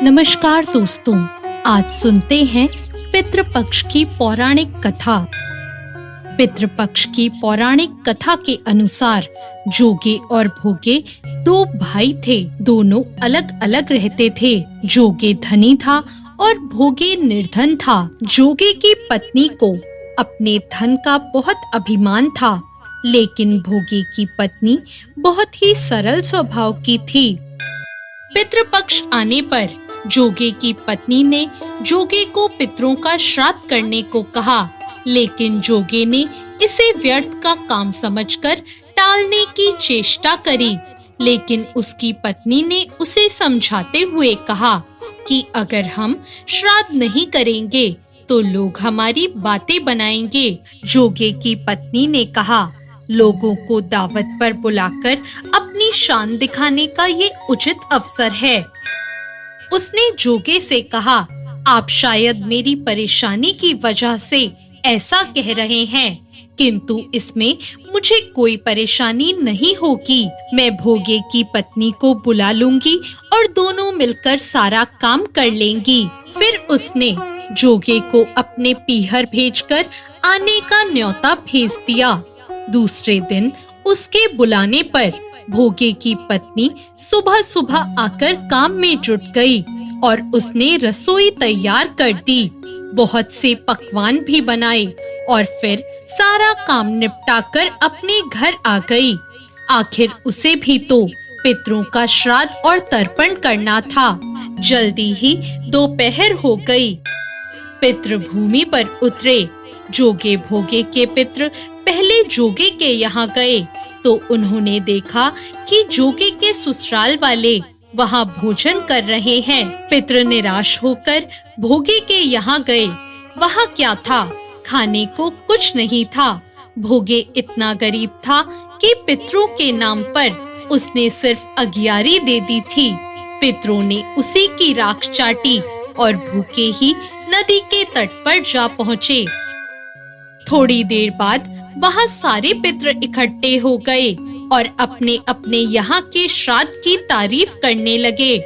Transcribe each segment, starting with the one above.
नमस्कार दोस्तों, आज सुनते हैं पितृपक्ष की पौराणिक कथा। पितृपक्ष की पौराणिक कथा के अनुसार जोगे और भोगे दो भाई थे। दोनों अलग अलग रहते थे। जोगे धनी था और भोगे निर्धन था। जोगे की पत्नी को अपने धन का बहुत अभिमान था, लेकिन भोगे की पत्नी बहुत ही सरल स्वभाव की थी। पितृपक्ष आने पर जोगे की पत्नी ने जोगे को पितरों का श्राद्ध करने को कहा, लेकिन जोगे ने इसे व्यर्थ का काम समझकर टालने की चेष्टा करी। लेकिन उसकी पत्नी ने उसे समझाते हुए कहा कि अगर हम श्राद्ध नहीं करेंगे तो लोग हमारी बातें बनाएंगे। जोगे की पत्नी ने कहा, लोगों को दावत पर बुलाकर अपनी शान दिखाने का ये उचित अवसर है। उसने जोगे से कहा, आप शायद मेरी परेशानी की वजह से ऐसा कह रहे हैं, किंतु इसमें मुझे कोई परेशानी नहीं होगी। मैं भोगे की पत्नी को बुला लूंगी और दोनों मिलकर सारा काम कर लेंगी। फिर उसने जोगे को अपने पीहर भेजकर आने का न्योता भेज दिया। दूसरे दिन उसके बुलाने पर भोगे की पत्नी सुबह सुबह आकर काम में जुट गई और उसने रसोई तैयार कर दी। बहुत से पकवान भी बनाए और फिर सारा काम निपटाकर अपने घर आ गई। आखिर उसे भी तो पितरों का श्राद्ध और तर्पण करना था। जल्दी ही दोपहर हो गई। पितृ भूमि पर उतरे। जोगे भोगे के पितृ पहले जोगे के यहाँ गए तो उन्होंने देखा कि जोगे के ससुराल वाले वहाँ भोजन कर रहे हैं। पितृ निराश होकर भोगे के यहाँ गए। वहाँ क्या था? खाने को कुछ नहीं था। भोगे इतना गरीब था कि पितरों के नाम पर उसने सिर्फ अगियारी दे दी थी। पितरों ने उसी की राख चाटी और भूखे ही नदी के तट पर जा पहुँचे। थोड़ी देर बाद वहाँ सारे पितृ इकट्ठे हो गए और अपने अपने यहाँ के श्राद्ध की तारीफ करने लगे।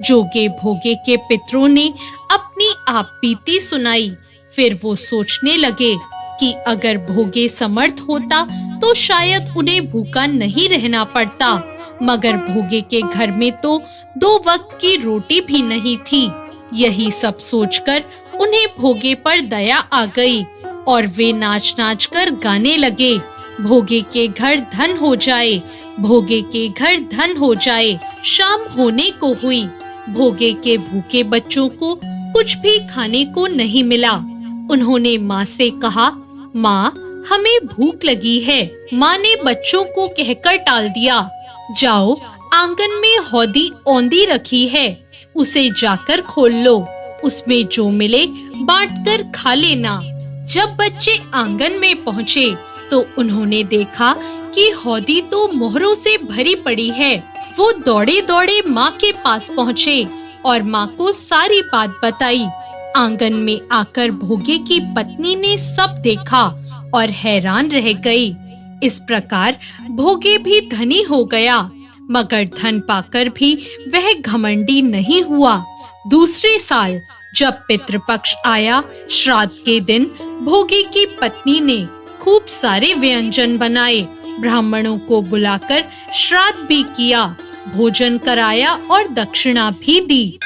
जोगे भोगे के पितरों ने अपनी आप बीती सुनाई। फिर वो सोचने लगे कि अगर भोगे समर्थ होता तो शायद उन्हें भूखा नहीं रहना पड़ता, मगर भोगे के घर में तो 2 वक्त की रोटी भी नहीं थी। यही सब सोचकर उन्हें भोगे पर दया आ गई और वे नाच नाच कर गाने लगे, भोगे के घर धन हो जाए, भोगे के घर धन हो जाए। शाम होने को हुई। भोगे के भूखे बच्चों को कुछ भी खाने को नहीं मिला। उन्होंने माँ से कहा, माँ, हमें भूख लगी है। माँ ने बच्चों को कहकर टाल दिया, जाओ, आंगन में हौदी औंधी रखी है, उसे जाकर खोल लो, उसमें जो मिले बांटकर खा लेना। जब बच्चे आंगन में पहुँचे तो उन्होंने देखा कि हौदी तो मोहरों से भरी पड़ी है। वो दौड़े दौड़े माँ के पास पहुँचे और माँ को सारी बात बताई। आंगन में आकर भोगे की पत्नी ने सब देखा और हैरान रह गई। इस प्रकार भोगे भी धनी हो गया, मगर धन पाकर भी वह घमंडी नहीं हुआ। दूसरे साल जब पितृपक्ष आया, श्राद्ध के दिन भोगे की पत्नी ने खूब सारे व्यंजन बनाए, ब्राह्मणों को बुलाकर श्राद्ध भी किया, भोजन कराया और दक्षिणा भी दी।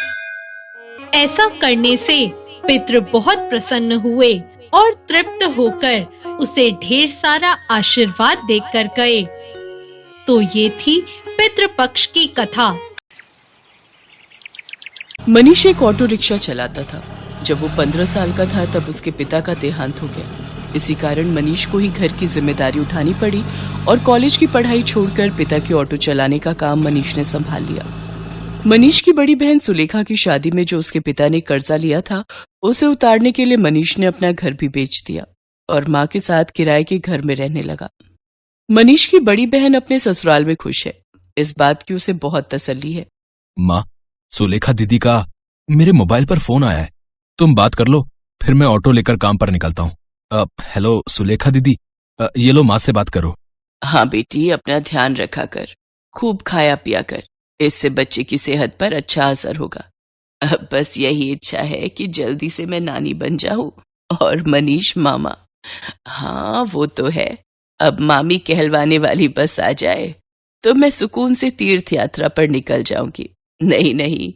ऐसा करने से पितृ बहुत प्रसन्न हुए और तृप्त होकर उसे ढेर सारा आशीर्वाद देकर गए। तो ये थी पितृपक्ष की कथा। मनीष एक ऑटो रिक्शा चलाता था। जब वो 15 साल का था तब उसके पिता का देहांत हो गया। इसी कारण मनीष को ही घर की जिम्मेदारी उठानी पड़ी और कॉलेज की पढ़ाई छोड़कर पिता की ऑटो चलाने का काम मनीष ने संभाल लिया। मनीष की बड़ी बहन सुलेखा की शादी में जो उसके पिता ने कर्जा लिया था, उसे उतारने के लिए मनीष ने अपना घर भी बेच दिया और माँ के साथ किराए के घर में रहने लगा। मनीष की बड़ी बहन अपने ससुराल में खुश है। इस बात की उसे बहुत तसल्ली है। माँ, सुलेखा दीदी का मेरे मोबाइल पर फोन आया है, तुम बात कर लो, फिर मैं ऑटो लेकर काम पर निकलता हूँ। हेलो सुलेखा दीदी, ये लो, माँ से बात करो। हाँ बेटी, अपना ध्यान रखा कर, खूब खाया पिया कर, इससे बच्चे की सेहत पर अच्छा असर होगा। बस यही इच्छा है कि जल्दी से मैं नानी बन जाऊं और मनीष मामा। हाँ वो तो है, अब मामी कहलवाने वाली बस आ जाए तो मैं सुकून से तीर्थ यात्रा पर निकल जाऊंगी। नहीं नहीं,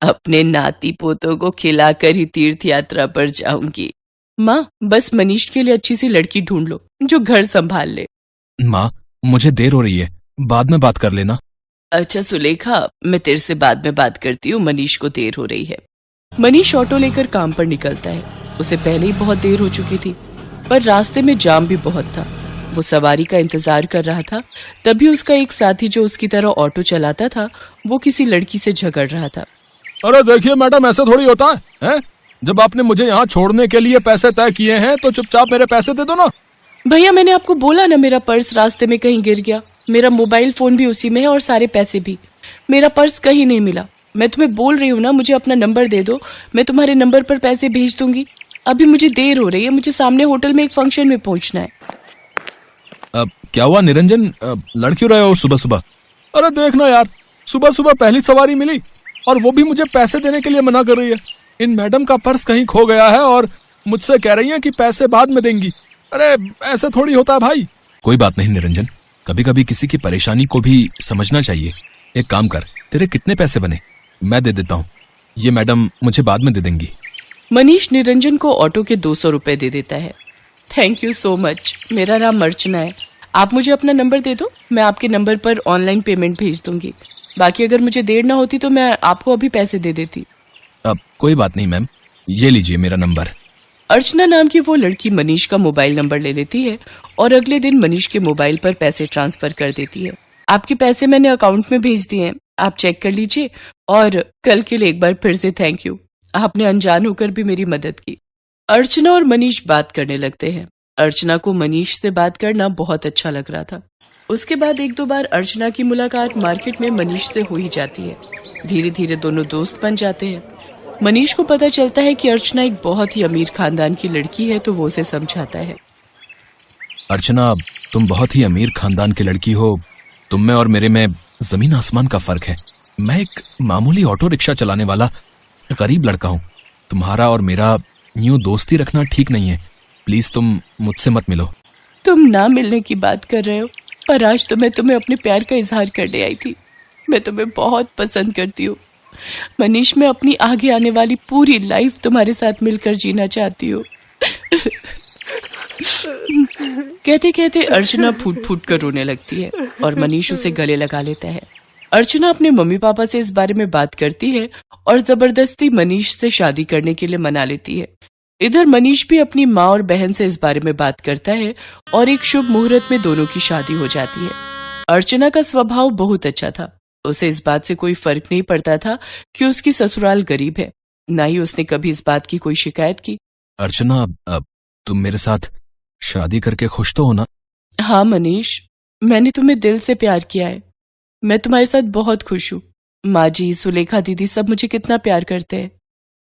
अपने नाती पोतों को खिलाकर ही तीर्थ यात्रा पर जाऊंगी। माँ बस मनीष के लिए अच्छी सी लड़की ढूंढ लो जो घर संभाल ले। माँ मुझे देर हो रही है, बाद में बात कर लेना। अच्छा सुलेखा, मैं तेरे से बाद में बात करती हूँ, मनीष को देर हो रही है। मनीष ऑटो लेकर काम पर निकलता है। उसे पहले ही बहुत देर हो चुकी थी, पर रास्ते में जाम भी बहुत था। वो सवारी का इंतजार कर रहा था, तभी उसका एक साथी जो उसकी तरह ऑटो चलाता था, वो किसी लड़की से झगड़ रहा था। अरे देखिए मैडम, ऐसा थोड़ी होता है? जब आपने मुझे यहाँ छोड़ने के लिए पैसे तय किए हैं तो चुपचाप मेरे पैसे दे दो ना। भैया मैंने आपको बोला ना, मेरा पर्स रास्ते में कहीं गिर गया। मेरा मोबाइल फोन भी उसी में है और सारे पैसे भी। मेरा पर्स कहीं नहीं मिला। मैं तुम्हें बोल रही हूँ ना, मुझे अपना नंबर दे दो, मैं तुम्हारे नंबर पर पैसे भेज दूंगी। अभी मुझे देर हो रही है, मुझे सामने होटल में एक फंक्शन में पहुंचना है। क्या हुआ निरंजन, लड़ क्यों रहे हो सुबह सुबह? अरे देखना यार, सुबह सुबह पहली सवारी मिली और वो भी मुझे पैसे देने के लिए मना कर रही है। इन मैडम का पर्स कहीं खो गया है और मुझसे कह रही है कि पैसे बाद में देंगी। अरे ऐसा थोड़ी होता है भाई। कोई बात नहीं निरंजन, कभी कभी किसी की परेशानी को भी समझना चाहिए। एक काम कर, तेरे कितने पैसे बने मैं दे देता हूँ, ये मैडम मुझे बाद में दे देंगी। मनीष निरंजन को ऑटो के 200 रुपए दे देता है। थैंक यू सो मच, मेरा नाम अर्चना है। आप मुझे अपना नंबर दे दो, मैं आपके नंबर पर ऑनलाइन पेमेंट भेज दूंगी। बाकी अगर मुझे देर ना होती तो मैं आपको अभी पैसे दे देती। अब कोई बात नहीं मैम, ये लीजिए मेरा नंबर। अर्चना नाम की वो लड़की मनीष का मोबाइल नंबर ले लेती है और अगले दिन मनीष के मोबाइल पर पैसे ट्रांसफर कर देती है। आपके पैसे मैंने अकाउंट में भेज दिए हैं, आप चेक कर लीजिए। और कल के लिए एक बार फिर से थैंक यू, आपने अनजान होकर भी मेरी मदद की। अर्चना और मनीष बात करने लगते हैं। अर्चना को मनीष से बात करना बहुत अच्छा लग रहा था। उसके बाद एक दो बार अर्चना की मुलाकात मार्केट में मनीष से हो ही जाती है। धीरे धीरे दोनों दोस्त बन जाते हैं। मनीष को पता चलता है कि अर्चना एक बहुत ही अमीर खानदान की लड़की है, तो वो उसे समझाता है। अर्चना, तुम बहुत ही अमीर खानदान की लड़की हो, तुम में और मेरे में जमीन आसमान का फर्क है। मैं एक मामूली ऑटो रिक्शा चलाने वाला गरीब लड़का हूँ। तुम्हारा और मेरा यूं दोस्ती रखना ठीक नहीं है, प्लीज तुम मुझसे मत मिलो। तुम ना मिलने की बात कर रहे हो, पर आज तो मैं तुम्हें अपने प्यार का इजहार करने आई थी। मैं तुम्हें बहुत पसंद करती हूँ मनीष। मैं अपनी आगे आने वाली पूरी लाइफ तुम्हारे साथ मिलकर जीना चाहती हूँ। कहते कहते अर्चना फूट फूट कर रोने लगती है और मनीष उसे गले लगा लेता है। अर्चना अपने मम्मी पापा से इस बारे में बात करती है और जबरदस्ती मनीष से शादी करने के लिए मना लेती है। इधर मनीष भी अपनी माँ और बहन से इस बारे में बात करता है और एक शुभ मुहूर्त में दोनों की शादी हो जाती है। अर्चना का स्वभाव बहुत अच्छा था। उसे इस बात से कोई फर्क नहीं पड़ता था कि उसकी ससुराल गरीब है, ना ही उसने कभी इस बात की कोई शिकायत की। अर्चना, तुम मेरे साथ शादी करके खुश तो हो ना? हाँ मनीष, मैंने तुम्हें दिल से प्यार किया है। मैं तुम्हारे साथ बहुत खुश हूँ। माँ जी, सुलेखा दीदी सब मुझे कितना प्यार करते हैं।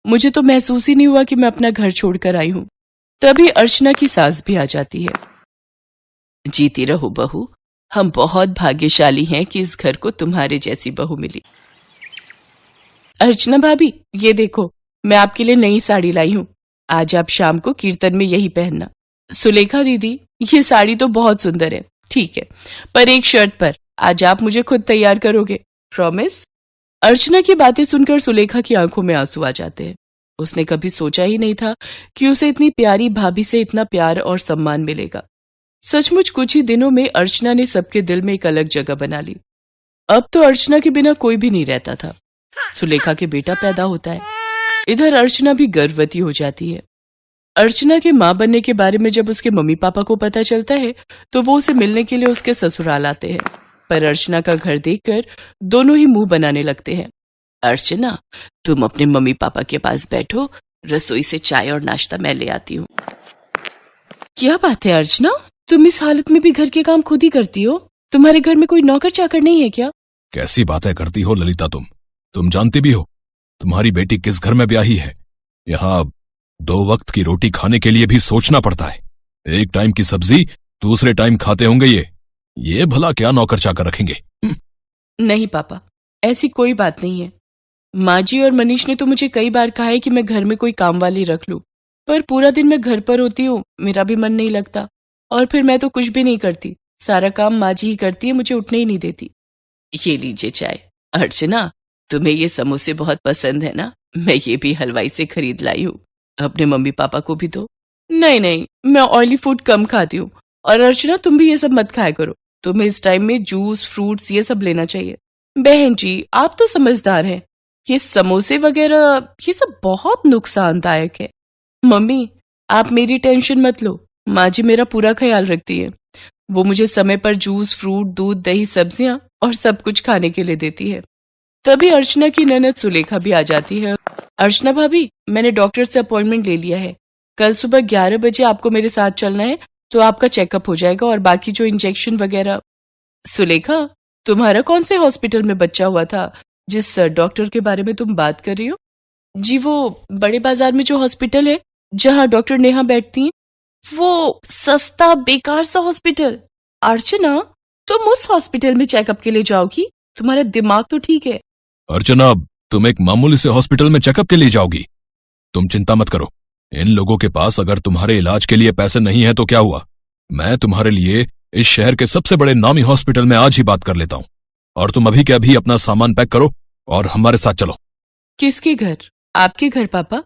मुझे तो महसूस ही नहीं हुआ कि मैं अपना घर छोड़कर आई हूँ। तभी अर्चना की सास भी आ जाती है। जीती रहो बहू, हम बहुत भाग्यशाली हैं कि इस घर को तुम्हारे जैसी बहू मिली। अर्चना भाभी, ये देखो, मैं आपके लिए नई साड़ी लाई हूँ। आज आप शाम को कीर्तन में यही पहनना। सुलेखा दीदी, ये साड़ी तो बहुत सुंदर है, ठीक है, पर एक शर्त पर, आज आप मुझे खुद तैयार करोगे, प्रॉमिस? अर्चना की बातें सुनकर सुलेखा की आंखों में आंसू आ जाते हैं। उसने कभी सोचा ही नहीं था कि उसे इतनी प्यारी भाभी से इतना प्यार और सम्मान मिलेगा। सचमुच कुछ ही दिनों में अर्चना ने सबके दिल में एक अलग जगह बना ली। अब तो अर्चना के बिना कोई भी नहीं रहता था। सुलेखा के बेटा पैदा होता है। इधर अर्चना भी गर्भवती हो जाती है। अर्चना के मां बनने के बारे में जब उसके मम्मी पापा को पता चलता है तो वो उसे मिलने के लिए उसके ससुराल आते हैं, पर अर्चना का घर देखकर दोनों ही मुंह बनाने लगते हैं। अर्चना, तुम अपने मम्मी पापा के पास बैठो, रसोई से चाय और नाश्ता मैं ले आती हूँ। क्या बात है अर्चना, तुम इस हालत में भी घर के काम खुद ही करती हो? तुम्हारे घर में कोई नौकर चाकर नहीं है क्या? कैसी बातें करती हो ललिता तुम जानती भी हो तुम्हारी बेटी किस घर में ब्याही है। यहाँ 2 वक्त की रोटी खाने के लिए भी सोचना पड़ता है। एक टाइम की सब्जी दूसरे टाइम खाते होंगे ये भला क्या नौकर चाकर रखेंगे? नहीं पापा, ऐसी कोई बात नहीं है। माँ जी और मनीष ने तो मुझे कई बार कहा है कि मैं घर में कोई काम वाली रख लूं, पर पूरा दिन मैं घर पर होती हूँ, मेरा भी मन नहीं लगता, और फिर मैं तो कुछ भी नहीं करती, सारा काम माँ जी ही करती है, मुझे उठने ही नहीं देती। ये लीजिए चाय। अर्चना, तुम्हें ये समोसे बहुत पसंद है ना? मैं ये भी हलवाई से खरीद लाई हूँ, अपने मम्मी पापा को भी दो। नहीं नहीं, मैं ऑयली फूड कम खाती हूँ। और अर्चना, तुम भी ये सब मत खाया करो, तुम्हें इस टाइम में जूस फ्रूट्स ये सब लेना चाहिए। बहन जी, आप तो समझदार हैं, ये समोसे वगैरह ये सब बहुत नुकसानदायक है। मम्मी, आप मेरी टेंशन मत लो, माँ जी मेरा पूरा ख्याल रखती है, वो मुझे समय पर जूस फ्रूट दूध दही सब्जियां और सब कुछ खाने के लिए देती है। तभी अर्चना की ननद सुलेखा भी आ जाती है। अर्चना भाभी, मैंने डॉक्टर से अपॉइंटमेंट ले लिया है, कल सुबह 11 बजे आपको मेरे साथ चलना है, तो आपका चेकअप हो जाएगा और बाकी जो इंजेक्शन वगैरह। सुलेखा, तुम्हारा कौन से हॉस्पिटल में बच्चा हुआ था जिस डॉक्टर के बारे में तुम बात कर रही हो? जी, वो बड़े बाजार में जो हॉस्पिटल है जहाँ डॉक्टर नेहा बैठती हैं, वो सस्ता बेकार सा हॉस्पिटल। अर्चना, तुम उस हॉस्पिटल में चेकअप के लिए जाओगी? तुम्हारा दिमाग तो ठीक है। अर्चना, तुम एक मामूली से हॉस्पिटल में चेकअप के लिए जाओगी? तुम चिंता मत करो, इन लोगों के पास अगर तुम्हारे इलाज के लिए पैसे नहीं है तो क्या हुआ, मैं तुम्हारे लिए इस शहर के सबसे बड़े नामी हॉस्पिटल में आज ही बात कर लेता हूँ। और तुम अभी के अभी अपना सामान पैक करो और हमारे साथ चलो। किसके घर? आपके घर पापा?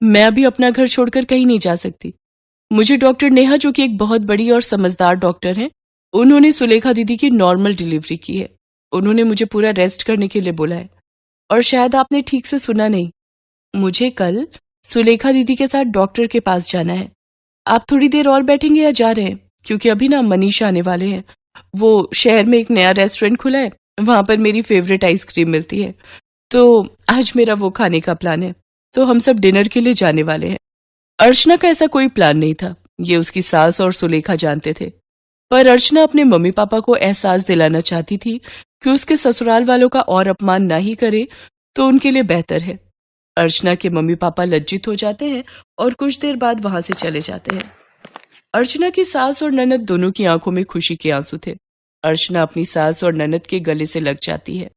मैं अभी अपना घर छोड़कर कहीं नहीं जा सकती। मुझे डॉक्टर नेहा, जो कि एक बहुत बड़ी और समझदार डॉक्टर है, उन्होंने सुलेखा दीदी की नॉर्मल डिलीवरी की है। उन्होंने मुझे पूरा रेस्ट करने के लिए बोला है। और शायद आपने ठीक से सुना नहीं, मुझे कल सुलेखा दीदी के साथ डॉक्टर के पास जाना है। आप थोड़ी देर और बैठेंगे या जा रहे हैं? क्योंकि अभी ना मनीष आने वाले हैं। वो शहर में एक नया रेस्टोरेंट खुला है, वहां पर मेरी फेवरेट आइसक्रीम मिलती है, तो आज मेरा वो खाने का प्लान है, तो हम सब डिनर के लिए जाने वाले हैं। अर्चना का ऐसा कोई प्लान नहीं था, ये उसकी सास और सुलेखा जानते थे, पर अर्चना अपने मम्मी पापा को एहसास दिलाना चाहती थी कि उसके ससुराल वालों का और अपमान ना ही करे तो उनके लिए बेहतर है। अर्चना के मम्मी पापा लज्जित हो जाते हैं और कुछ देर बाद वहां से चले जाते हैं। अर्चना की सास और ननद दोनों की आंखों में खुशी के आंसू थे। अर्चना अपनी सास और ननद के गले से लग जाती है।